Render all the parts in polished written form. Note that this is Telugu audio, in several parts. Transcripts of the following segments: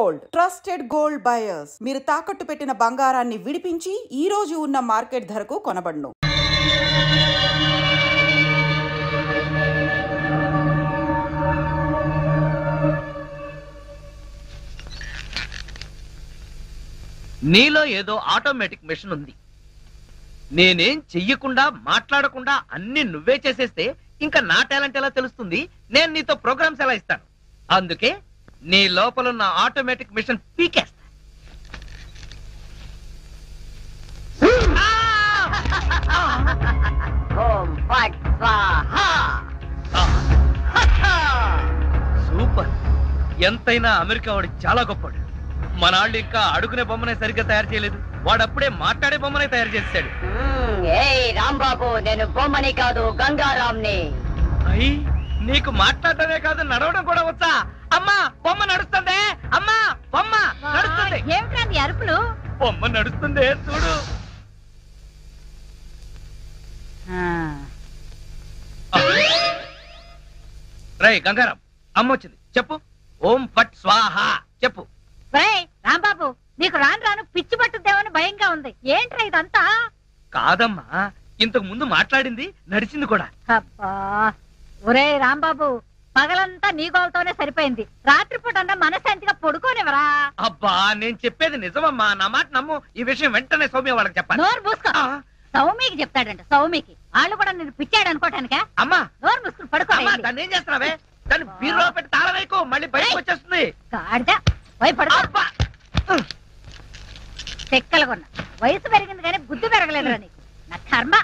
Gold, trusted gold buyers. మీరు తాకట్టు పెట్టిన బంగారాన్ని విడిపించి ఈ రోజు ఉన్న మార్కెట్ ధరకు కొనబడును. నీలో ఏదో ఆటోమేటిక్ మెషిన్ ఉంది. నేనేం చెయ్యకుండా మాట్లాడకుండా అన్ని నువ్వే చేసేస్తే ఇంకా నా టాలెంట్ ఎలా తెలుస్తుంది? నేను నీతో ప్రోగ్రామ్స్ ఎలా ఇస్తాను? అందుకే నీ లోపలున్న ఆటోమేటిక్ మిషన్ పీకేస్తా. సూపర్. ఎంతైనా అమెరికా వాడు చాలా గొప్పవాడు. మన వాళ్ళు ఇంకా అడుగునే బొమ్మనే సరిగ్గా తయారు చేయలేదు, వాడప్పుడే మాట్లాడే బొమ్మనే తయారు చేశాడు. రాంబాబు, నేను బొమ్మని కాదు గంగారాంని. అయ్యి, నీకు మాట్లాడటమే కాదు నడవడం కూడా వచ్చా? అమ్మా బొమ్మ నడుస్తుంది, అమ్మా బొమ్మ నడుస్తుంది. ఏమిటండి అరుపులు? బొమ్మ నడుస్తుంది చూడు. రై గంగారాం, అమ్మ వచ్చింది, చెప్పు. ఓం ఫట్ స్వాహ చెప్పు. రాంబాబు, నీకు రాను రాను పిచ్చి పట్టుద్దేమని భయంగా ఉంది. ఏంట్రా ఇదంతా? కాదమ్మా, ఇంతకు ముందు మాట్లాడింది నడిచింది కూడా. అబ్బా, ఒరే రాంబాబు, పగలంతా నీ గోలతోనే సరిపోయింది. రాత్రిపూట అన్నా మనశాంతిగా పడుకోనివరా? అబ్బా, నేను చెప్పేది నిజమమ్మా, నా మాట నమ్ము. ఈ విషయం వెంటనే సౌమ్య వాళ్ళకి చెప్పాలి. నోరు మూసుకో. సౌమికి చెప్తాడంట. సౌమికి వాళ్ళు కూడా నేను పిచ్చాడు అనుకోటానికా? అమ్మా నోరు మూసుకుని పడుకో. దాన్ని ఏం చేస్తున్నావే? దాన్ని బీరులో పెట్టి తాళం వేయకు, మళ్ళీ బయటకు వచ్చేస్తుంది. గాడిద, పోయి పడుకో. చెక్కలుగొన్నా వయసు పెరిగింది కానీ బుద్ధి పెరగలేదురా నీకు. నా కర్మ.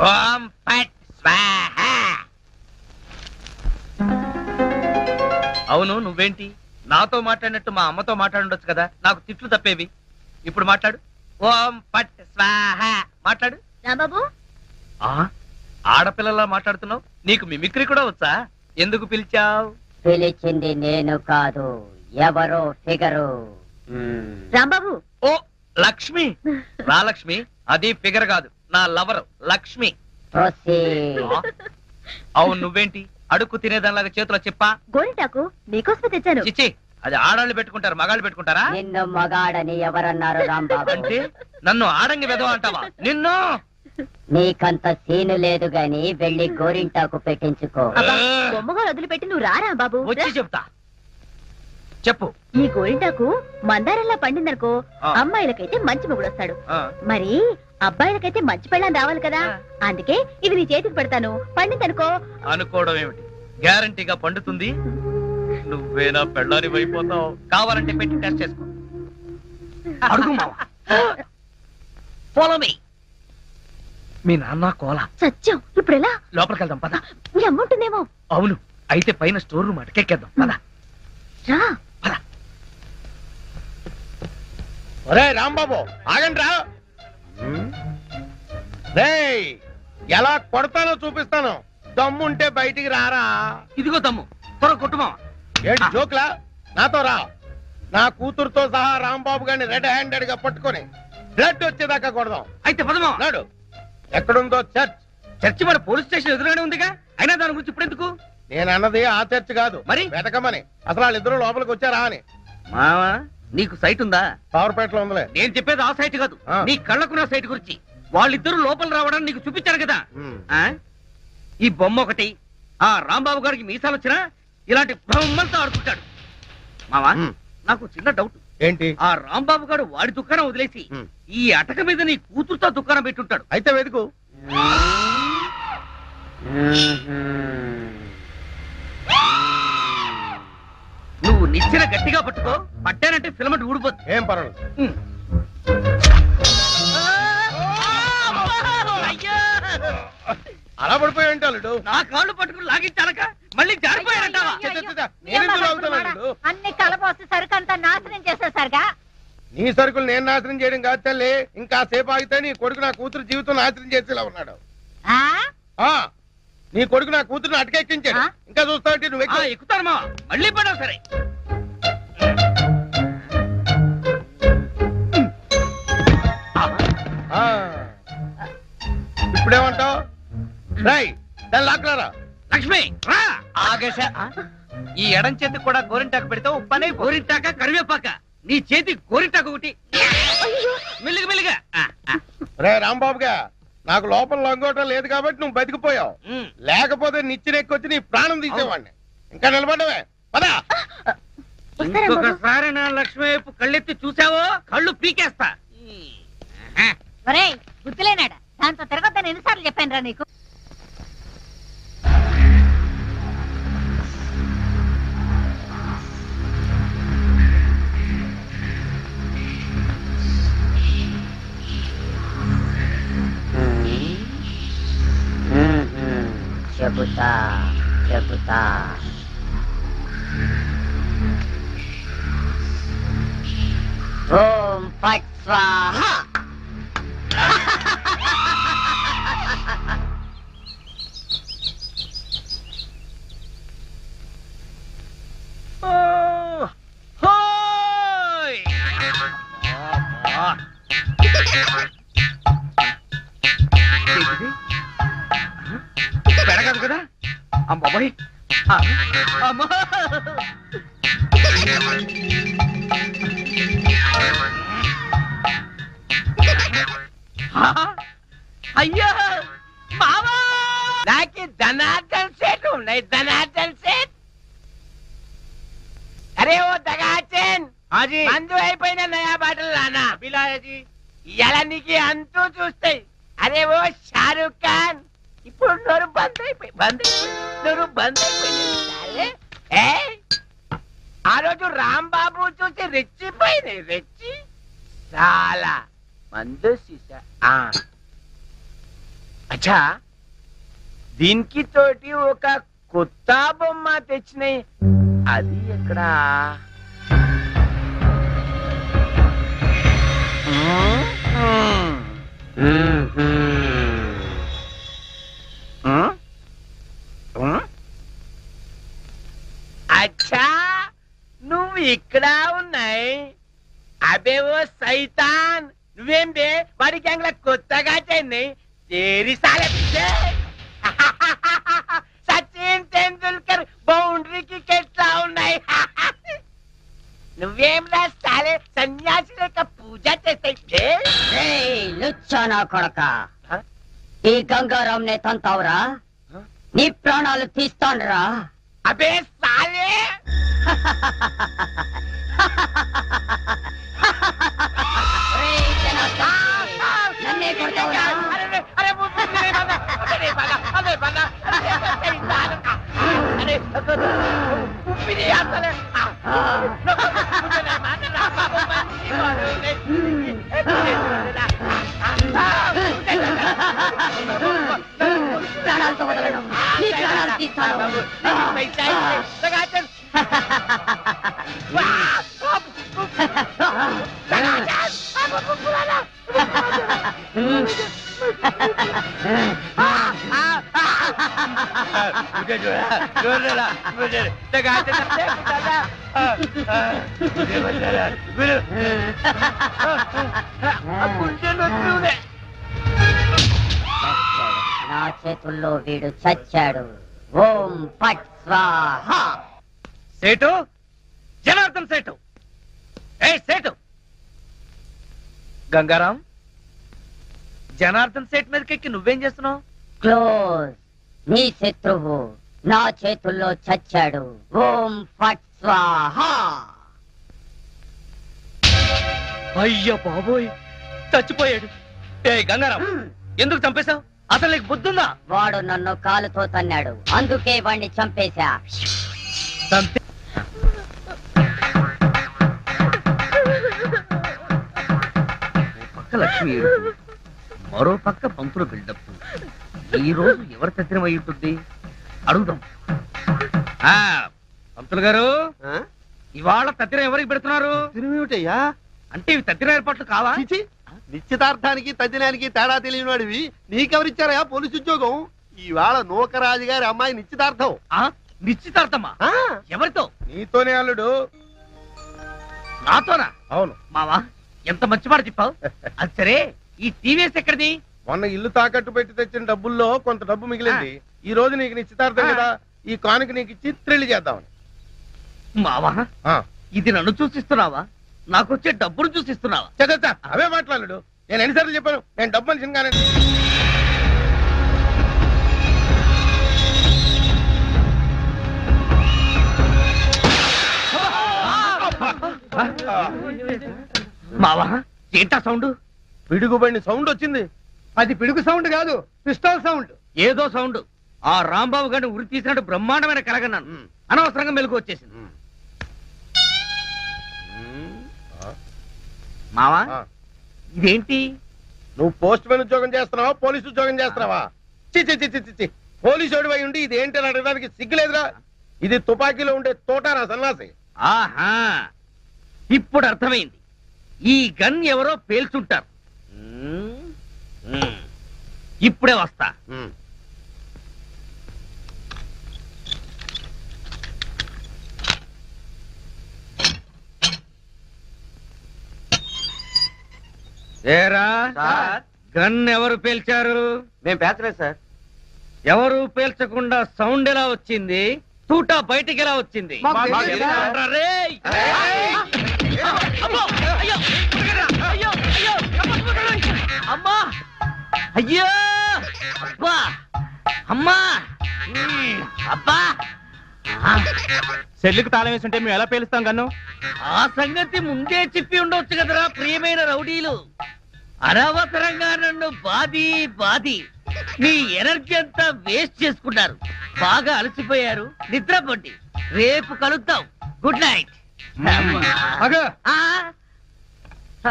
ఓం ఫట్ స్వాహ. అవును, నువ్వేంటి నాతో మాట్లాడినట్టు మా అమ్మతో మాట్లాడుండొచ్చు కదా, నాకు తిట్లు తప్పేవి. ఇప్పుడు మాట్లాడు. ఓం ఫట్ స్వాహ మాట్లాడు. రాంబాబు, ఆడపిల్లలా మాట్లాడుతున్నావు. నీకు మిమిక్రీ కూడా వచ్చా? ఎందుకు పిలిచావు? పిలిచింది నేను కాదు, ఎవరో ఫిగరు. రాంబాబు. ఓ లక్ష్మి. రా లక్ష్మి, అది ఫిగర్ కాదు, నా లవర్ లక్ష్మి. అవును, నువ్వేంటి అడుక్కు తినేదానిలాగా చేతిలో చెప్పా? గోరింటాకు నీకోసమే తెచ్చాను. చిచ్చి, అది ఆడాళ్ళు పెట్టుకుంటారు, మగాళ్ళు పెట్టుకుంటారా? నిన్ను మగాడని ఎవరన్నారు రాంబాబు? అంటే నన్ను ఆడంగి వెదవ అంటావా? నిన్ను. నీకంత సీను లేదు గాని వెళ్ళి గోరింటాకు పెట్టించుకో. బొమ్మగా వదిలిపెట్టి నువ్వు రారా బాబు. వచ్చి చెప్తా, చెప్పు. ఈ గోరింటాకు మందారంలా పండిందనుకో, అమ్మాయిలకైతే మంచి మొగుడు వస్తాడు, మరి అబ్బాయిలకైతే మంచి పెళ్ళాన్ని రావాలి కదా. అందుకే ఇది నీ చేతికి పెడతాను, పండిందనుకో. అనుకోవడం ఏమిటి, గ్యారంటీగా పండుతుంది. నువ్వేనా పెళ్ళాని అయిపోతావు. కావాలంటే పెట్టి టెస్ట్ చేసుకో. అడుగు మావా. Follow me. మీ నాన్న కోల సత్యం. ఇప్పుడు ఎలా? లోపలికి వెళ్దాం పద. నీ అమ్ముంటుందేమో. అవును, అయితే పైన స్టోర్ రూమ్ అటకెక్కేద్దాం పద. రా. ఒరే రాంబాబు, ఆగండి రా. రేయ్, ఎలా కొడతానో చూపిస్తాను. దమ్ముంటే బయటికి రారా. ఇదిగో దమ్ము, త్వర కొట్టుమా. ఏంటి జోక్లా? నాతో రా. నా కూతురుతో సహా రాంబాబు గారిని రెడ్ హ్యాండెడ్ గా పట్టుకొని బ్లడ్ వచ్చేదాకా కొడదాం. అయితే పదమా. నాడు ఎక్కడుందో చర్చ్. చర్చి మన పోలీస్ స్టేషన్ ఎదురుగానే ఉందిగా, అయినా దాని గురించి ఇప్పుడు ఎందుకు? నేను అన్నది ఆ చర్చ్ కాదు, మరి వెతకమని. అసలు వాళ్ళిద్దరూ లోపలికి వచ్చారా అని. మావా, నీకు సైట్ ఉందా? పవర్పేటలో ఉందిలే. నేను చెప్పేది ఆ సైట్ కాదు, నీ కళ్ళకున్న సైట్ గురించి. వాళ్ళిద్దరూ లోపల రావడానికి నీకు చూపించారు కదా. ఈ బొమ్మ ఒకటి, ఆ రాంబాబు గారికి మీసాలు వచ్చినా ఇలాంటి బ్రహ్మంతో ఆడుకుంటాడు. మావా, నాకు చిన్న డౌట్. ఏంటి? ఆ రాంబాబు గారు వాడి దుకాణం వదిలేసి ఈ అటక మీద నీ కూతురుతో దుకాణం పెట్టుంటాడు. అయితే వెతుకు. నువ్వు నిచ్చిన గట్టిగా పట్టుకో, పట్టానంటే ఫిలమెంట్ ఊడిపోతుంది. ఏం పర్వాలేదు. అలా పడిపోయి ఉంటాడు. నా కాళ్ళు పట్టుకుని లాగించాలక మళ్ళీ జారిపోయారంటావా? అన్ని కలపోసి సరుకంతా నాశనం చేసేసరిగా. నీ సరుకులు నేను నాశనం చేయడం కాదు తల్లి. ఇంకా సేపు ఆగితే నీ కొడుకు నా కూతురు జీవితం నాశనం చేసేలా ఉన్నాడు. నీ కొడుకు నా కూతురుని అటకెక్కించాడు. ఇంకా చూస్తావు నువ్వు. ఎక్కుతాను మా, మళ్ళీ పడా సరే. ఇప్పుడేమంటావు? రై, దాన్ని లాక్కులారా. లక్ష్మి రా. ఆగేశ ఈ ఎడం చేతికి కూడా గోరింటాకు పెడితే ఉప్పనే. గోరింటాక కరివేపాక నీ చేతి గోరింటాకు ఒకటి. మెల్లిగా మెల్లిగా. రే రాంబాబుగా, నాకు లోపల లంగోటం లేదు కాబట్టి నువ్వు బతికిపోయావు. లేకపోతే నిచ్చినెక్కొచ్చి నీ ప్రాణం తీసేవాడిని. ఇంకా నిలబడవే పదా. ఇంకొకసారి నా లక్ష్మి వైపు కళ్ళెత్తి చూసావో కళ్ళు పీకేస్తా. ఒరేయ్ గుర్తులేనాడా, దాంతో తిరగొద్దని ఎన్నిసార్లు చెప్పాను రా నీకు. చెబుతా చెబుతా ఓం ఫట్ స్వాహా. పెడగదు కదా అమ్మాయి. అమ్మా అయ్యో బావా, నాకు ధనార్దన్ सेठ नहीं धनार्दन सेठ. अरे वो दगाचन हाजी मंदू అయిపోయిన नया బాటలు లానా బిలాయజీ. ఇలా నీకు అంతూ చూస్తాయి. అరే ఓ షారుఖ్ ఖాన్ ఇప్పుడు నోరు బంద్ అయిపోయింది. ఆ రోజు రాంబాబు చూసి రెచ్చిపోయింది. రెచ్చి చాలా మందు సీసా. అచ్చా దీనికి తోటి ఒక కొత్త బొమ్మ తెచ్చినాయి. అది ఎక్కడ? అచ్చా నువ్వు ఇక్కడ ఉన్నాయి. అబే ఓ సైతాన్, నువ్వేం బే వాడి గ్యాంగ్ లా కొత్తగా చెన్నై తేరి సాలే పిచ్చే. సచిన్ తెండూల్కర్ బౌండరీకి ఎట్లా ఉన్నాయి? నువ్వేం రా సాలే సన్యాసి లేక పూజ చేస్తాయి. లుచ్చానా కొడక, ఈ గంగారాం నే తంతావురా, నీ ప్రాణాలు తీస్తానురా. అబే సాలే నన్నే కొడతావురా? ప్రాణాలతో వదలను, నీ ప్రాణాలు తీస్తాను. मुझे जो है मुझे నా చేతుల్లో వీడు చచ్చాడు. ఓం ఫట్ స్వాహా. సేటు జనార్దన్ సేటు. ఏ సేటు గంగారాం, జనార్దన్ సేట్ మీదకెక్కి నువ్వేం చేస్తున్నావు? క్లోజ్. నీ శత్రువు నా చేతుల్లో చచ్చాడు. ఓం ఫట్ స్వాహా. అయ్యో బాబోయ్, చచ్చిపోయాడు. ఏ గంగారాం, ఎందుకు చంపేశావు? అసలు నీకు బుద్ధుందా? వాడు నన్ను కాలుతో తన్నాడు, అందుకే వాణ్ణి చంపేశా. పక్క లక్ష్మి, మరో పక్క పంతులు బిల్డప్. ఈ రోజు ఎవరు తద్దినం అయి ఉంటుంది? అడుగుదాం. పంతులు గారు, ఇవాళ తద్దినం ఎవరికి పెడుతున్నారు? తిరుమేమిటయ్యా? అంటే ఇవి తద్దిన ఏర్పాట్లు కావా? నిశ్చితార్థానికి తద్దినానికి తేడా తెలియని వాడివి నీకెవరిచ్చారయా పోలీసు ఉద్యోగం? ఇవాళ నూకరాజు గారి అమ్మాయి నిశ్చితార్థం. నిశ్చితార్థమా? ఎవరితో? నీతోనే అల్లుడు. నాతోనా? అవును మావా, ఎంత మంచి మాట చెప్పావు. అది సరే, ఈ టీవీఎస్ ఎక్కడిది? మొన్న ఇల్లు తాకట్టు పెట్టి తెచ్చిన డబ్బుల్లో కొంత డబ్బు మిగిలింది. ఈ రోజు నీకు నిశ్చితార్థం కదా, ఈ కానుక నీకు ఇచ్చి థ్రిల్ చేద్దామని. మావా ఇది నన్ను చూసిస్తున్నావా, నాకొచ్చే డబ్బును చూసిస్తున్నావా? చచ్చా అవే మాట్లాడు. నేను ఎన్నిసార్లు చెప్పాను నేను డబ్బు మనిషిని కానీ. మావా ఏంటా సౌండ్? పిడుగుబడిన సౌండ్ వచ్చింది. అది పిడుగు సౌండ్ కాదు, పిస్టల్ సౌండ్. ఏదో సౌండ్. ఆ రాంబాబు గారిని ఉరి తీసినట్టు బ్రహ్మాండమైన కలగన్నాను. అనవసరంగా మెలకు వచ్చేసింది. మావా ఇదేంటి? నువ్వు పోస్ట్ మ్యాన్ ఉద్యోగం చేస్తున్నావా, పోలీసు ఉద్యోగం చేస్తున్నావా? చి పోలీసు ఓడివై ఉండి ఇది ఏంటి అని అడగడానికి సిగ్గులేదురా? ఇది తుపాకీలో ఉండే తోటారా సన్నాసి. ఆహా ఇప్పుడు అర్థమైంది. ఈ గన్ ఎవరో పేల్చుంటారు. ఇప్పుడే వస్తా. ఏరా గన్ ఎవరు పేల్చారు? మేము పేర్చలేదు సార్. ఎవరు పేల్చకుండా సౌండ్ ఎలా వచ్చింది? తూటా బయటికి ఎలా వచ్చింది? రేయ్! అమ్మా అయ్యో అబ్బా అమ్మా అబ్బా సెల్లుకు తాళం వేస్తుంటే మేము ఎలా పేలుస్తాం కన్ను? ఆ సంగతి ముందే చెప్పి ఉండొచ్చు కదరా ప్రియమైన రౌడీలు. అనవసరంగా నన్ను బాది మీ ఎనర్జీ అంతా వేస్ట్ చేసుకున్నారు. బాగా అలసిపోయారు, నిద్రపోండి. రేపు కలుద్దాం. Good night.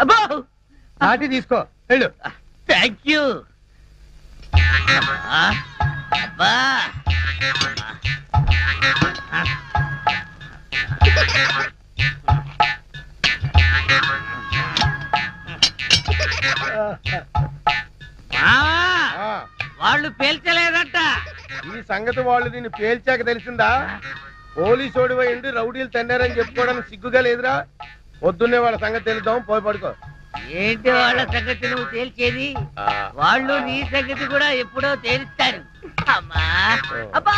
అబ్బో నాటి తీసుకో వెళ్ళు. Thank you. అబ్బా వాళ్ళు పేల్చలేదట. ఈ సంగతి వాళ్ళు నిన్ను పేల్చాక తెలిసిందా? పోలీసు ఓడివై ఉండి రౌడీలు తన్నారని చెప్పుకోవడానికి సిగ్గుగా లేదురా? పొద్దున్నే వాళ్ళ సంగతి తెలుద్దాం, పోయి పడుకో. ఏంటి వాళ్ళ సంగతి నువ్వు తేల్చేది? వాళ్ళు నీ సంగతి కూడా ఎప్పుడో తేలుస్తారు. అమ్మా అబ్బా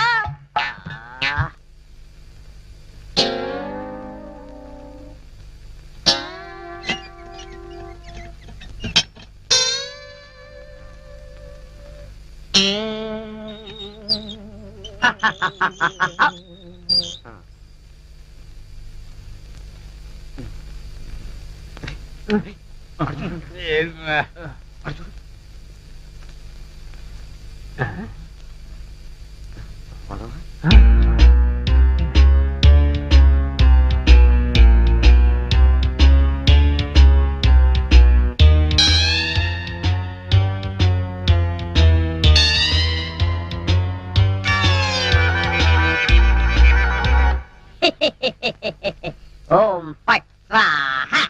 ఓం ఫట్ స్వాహా.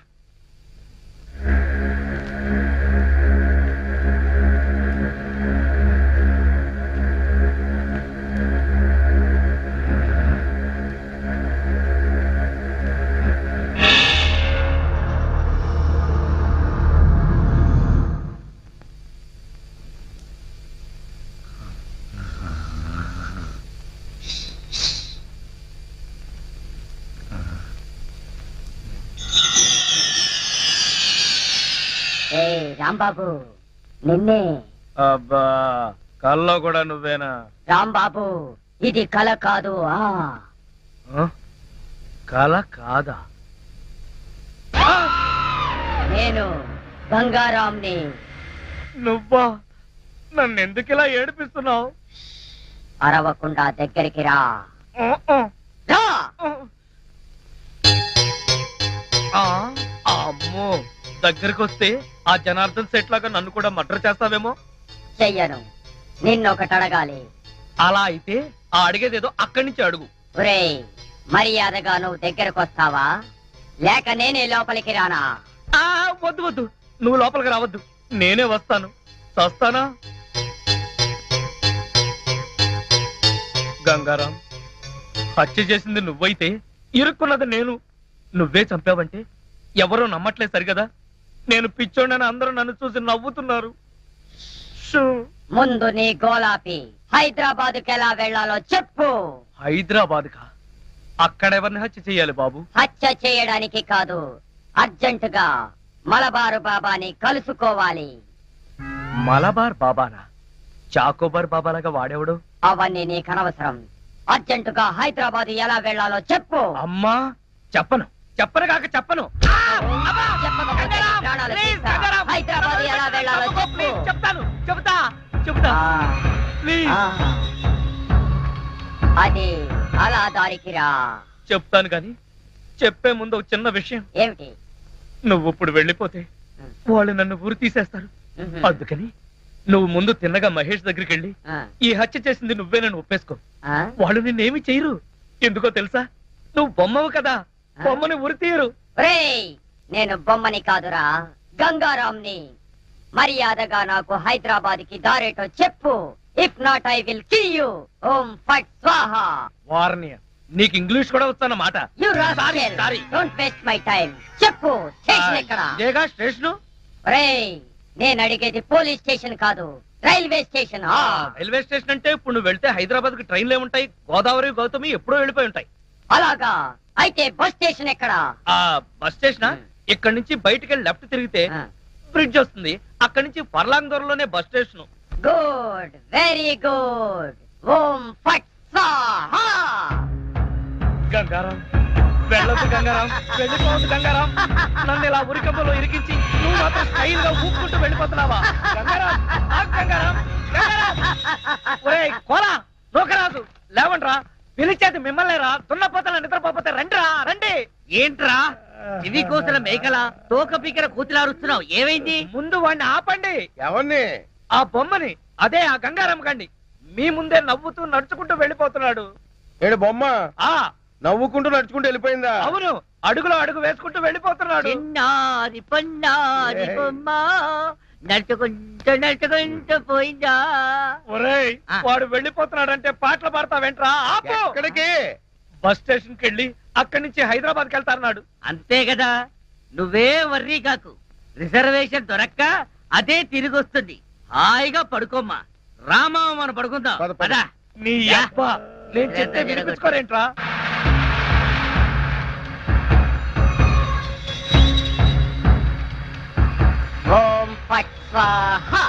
రాంబాబు నిన్నే. అబ్బా కల్లో కూడా నువ్వేనా? రాంబాబు ఇది కల కాదు. కల కాదా? నేను బంగారాంని. నువ్వా? నన్ను ఎందుకు ఇలా ఏడిపిస్తున్నావు? అరవకుండా దగ్గరికి రా. అమ్మో, దగ్గరికి వస్తే ఆ జనార్దన్ సెట్ లాగా నన్ను కూడా మర్డర్ చేస్తావేమో. చెయ్యను. నిన్నొకటి అడగాలి. అలా అయితే ఆ అడిగేదేదో అక్కడి నుంచి అడుగు. ఒరేయ్, మర్యాదగా నువ్వు దగ్గరకు వస్తావా లేక నేనే లోపలికి రానా? వద్దు వద్దు, నువ్వు లోపలికి రావద్దు, నేనే వస్తాను. చస్తానా? గంగారాం, హత్య చేసింది నువ్వైతే ఇరుక్కున్నది నేను. నువ్వే చంపావంటే ఎవరో నమ్మట్లేదు సరిగదా? నేను పిచ్చోడని అందరూ నన్ను చూసి నవ్వుతున్నారు. ముందు నీ గోలాపి హైదరాబాద్కి ఎలా వెళ్లాలో చెప్పు. హైదరాబాద్ కా? అక్కడ ఎవరిని హత్య చెయ్యాలి బాబు? హత్య చేయడానికి కాదు, అర్జెంటుగా మలబారు బాబాని కలుసుకోవాలి. మలబార్ బాబానా? చాకోబార్ బాబాలాగా వాడేవాడు? అవన్నీ నీకు అనవసరం. అర్జెంటుగా హైదరాబాద్ ఎలా వెళ్లాలో చెప్పు. అమ్మా చెప్పను, చెప్పను కాక చెప్పను. చెప్పకపోతే నీ ప్రాణాలు తీస్తా. హైదరాబాద్ ఎలా వెళ్లాలో చెప్పు. చెప్తాను, చెబుతా చెబుతా ప్లీజ్. అది అలా దారికి రా. చెప్తాను కానీ చెప్పే ముందు ఒక చిన్న విషయం. ఏమిటి? నువ్వు ఇప్పుడు వెళ్ళిపోతే వాళ్ళు నన్ను ఊరు తీసేస్తారు. అందుకని నువ్వు ముందు తిన్నగా మహేష్ దగ్గరికి వెళ్ళి ఈ హత్య చేసింది నువ్వేనని ఒప్పేసుకో. వాళ్ళు నిన్నేమి చేయరు. ఎందుకో తెలుసా? నువ్వు బొమ్మవు కదా, బొమ్మని ఉరి తీయరు. నేను బొమ్మని కాదురా, గంగారాంని. మర్యాదగా నాకు హైదరాబాద్ కి దారేటో చెప్పు. If not I will kill you. ఓం ఫట్ స్వాహా. వార్నియ, నీకు ఇంగ్లీష్ కూడా వస్తానమాట. You rascal, don't waste my time. చెప్పు, స్టేషన్ ఎక్కడ? ఇదేగా స్టేషను. నేను అడిగేది పోలీస్ స్టేషన్ కాదు, రైల్వే స్టేషన్. రైల్వే స్టేషన్ అంటే ఇప్పుడు నువ్వు వెళ్తే హైదరాబాద్ కి ట్రైన్లు ఏముంటాయి? గోదావరి, గౌతమి ఎప్పుడో వెళ్ళిపోయి ఉంటాయి. అలాగా? అయితే బస్ స్టేషన్ ఎక్కడ? ఆ బస్ స్టేషన్ ఇక్కడ నుంచి బయటికి వెళ్ళి లెఫ్ట్ తిరిగితే బ్రిడ్జ్ వస్తుంది. అక్కడి నుంచి ఫర్లాంగ్ దూరంలోనే bus station. Good, very good. ఓం ఫట్ స్వాహా. గంగారాం వెళ్ళొద్దు, గంగారాం వెళ్ళిపోవద్దు. గంగారాం నన్ను ఇలా ఉరికంపలో ఇరికించి నువ్వు మాత్రం స్టైల్ గా ఊపుకుంటూ వెళ్ళిపోతున్నావా? గంగారాం, గంగారాం, గంగారాం. ఒరేయ్ కోలా, నూకరాజు లేవండ్రా. పిలిచేది మిమ్మల్ని రా. దున్నపోతల నిద్రపోతే రండిరా, రండి. ఏంట్రా ఇది కోసిన మేకల తోక పీకర కూతులారుస్తున్నావు? ఏమైంది? ముందు వాడిని ఆపండి. ఎవరిని? ఆ బొమ్మని, అదే ఆ గంగారాం గండి. మీ ముందే నవ్వుతూ నడుచుకుంటూ వెళ్ళిపోతున్నాడు. ఏడు బొమ్మ ఆ నవ్వుకుంటూ నడుచుకుంటూ వెళ్ళిపోయిందా? అవును, అడుగులో అడుగు వేసుకుంటూ వెళ్ళిపోతున్నాడు. చిన్నారి పొన్నారి బొమ్మ నడుచుకుంటూ నడుచుకుంటూ పోయిందా? ఒరేయ్ వాడు వెళ్ళిపోతున్నాడంటే పాటలు పాడతావేంట్రా? ఆపు. ఎక్కడికి? బస్ స్టేషన్ కి వెళ్ళి అక్కడి నుంచి హైదరాబాద్ కి వెళ్తాన్నాడు. అంతే కదా, నువ్వే వర్రీ కాకు. రిజర్వేషన్ దొరక్క అదే తిరిగి వస్తుంది. హాయిగా పడుకోమ్మా. రామా, మనం పడుకుందాం. పద, పద. పద. నీ అబ్బా, నేను చెప్తే వినిపించుకోరేంట్రా? ఓం ఫట్ స్వాహా.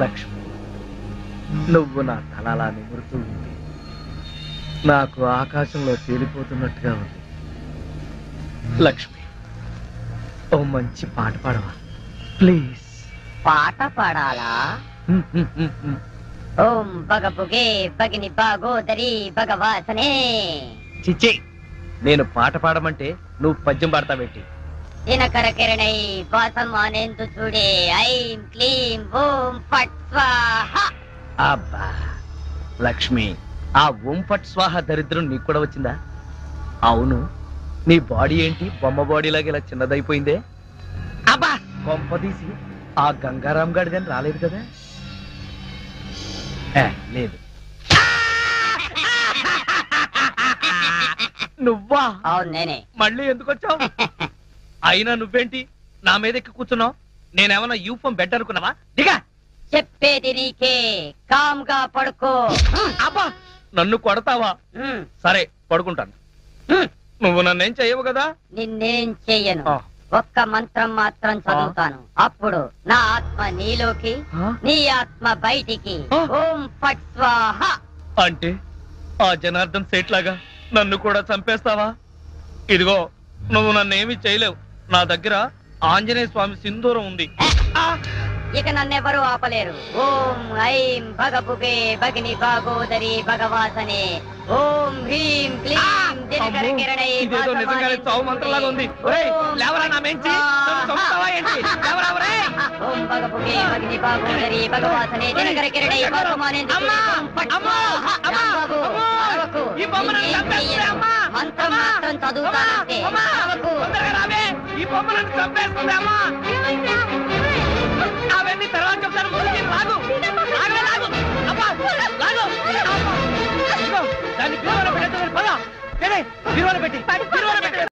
లక్ష్మి, నువ్వు నా తలలా నిమురుతూ ఉంది. నాకు ఆకాశంలో తేలిపోతున్నట్టుగా ఉంది. లక్ష్మి, ఓ మంచి పాట పాడవా ప్లీజ్? పాట పాడాలా? ఓం బగబుగే బగిని బాగోదరి భగవాసనే. చిచ్చి, నేను పాట పాడమంటే నువ్వు పద్యం పాడతావేంటి? దినకర కిరణై వాసమానేందు చూడే ఐం క్లీం ఓం ఫట్ స్వాహా. అబ్బా లక్ష్మి, ఆ ఓం ఫట్ స్వాహ దరిద్రం నీకు కూడా వచ్చిందా? అవును, నీ బాడీ ఏంటి బొమ్మ బాడీ లాగా ఇలా చిన్నదైపోయిందే? అబ్బా కొంపదీసి ఆ గంగారాం గాడిదని రాలేదు కదా? లేదు. నువ్వా? అవును నేనే. మళ్ళీ ఎందుకు వచ్చావు? అయినా నువ్వేంటి నా మీద ఎక్కి కూర్చున్నావు? నేనేమన్నా యూఫం బెడ్ అనుకున్నావా? దిగా. చెప్పేది నీకే, కామ్గా పడుకో. అబ్బా నన్ను కొడతావా? సరే పడుకుంటాను. నువ్వు నన్నేం చెయ్యవు కదా? నిన్నేం చెయ్యను. ఒక్క మంత్రం మాత్రం చదువుతాను. అప్పుడు నా ఆత్మ నీలోకి, నీ ఆత్మ బయటికి. ఓం ఫట్ స్వాహ. అంటే ఆ జనార్దన్ సేట్ లాగా నన్ను కూడా చంపేస్తావా? ఇదిగో నువ్వు నన్నేమి చేయలేవు. నా దగ్గర ఆంజనేయ స్వామి సింధూరం ఉంది. ఇక నన్నెవరూ ఆపలేరు. ఓం ఐం భగభుగే భగిని భాగోదరి భగవాసనే. ఓం హ్రీం క్లీం దినకర కిరణై. ఇదేదో నిజంగానే చావు మంత్రంలాగా ఉంది. లేవరా నా మెంచి, నన్ను చంపుతావా ఏంటి? లేవరా ఒరే. ఓం భగభుగే భగిని భాగోదరి భగవాసనే దినకర కిరణై భాగమానే. ఈ బొమ్మను చంపేస్తుంది అమ్మా. మంత్రం మాత్రం చదువుతానంటే. ఈ బొమ్మను చంపేస్తుంది అమ్మా. అవన్నీ తర్వాత చెప్తాను. లాగు లాగు అబ్బా లాగు. దాన్ని బీరువాలో పెట్టేద్దాం. పద బీరువాలో పెట్టి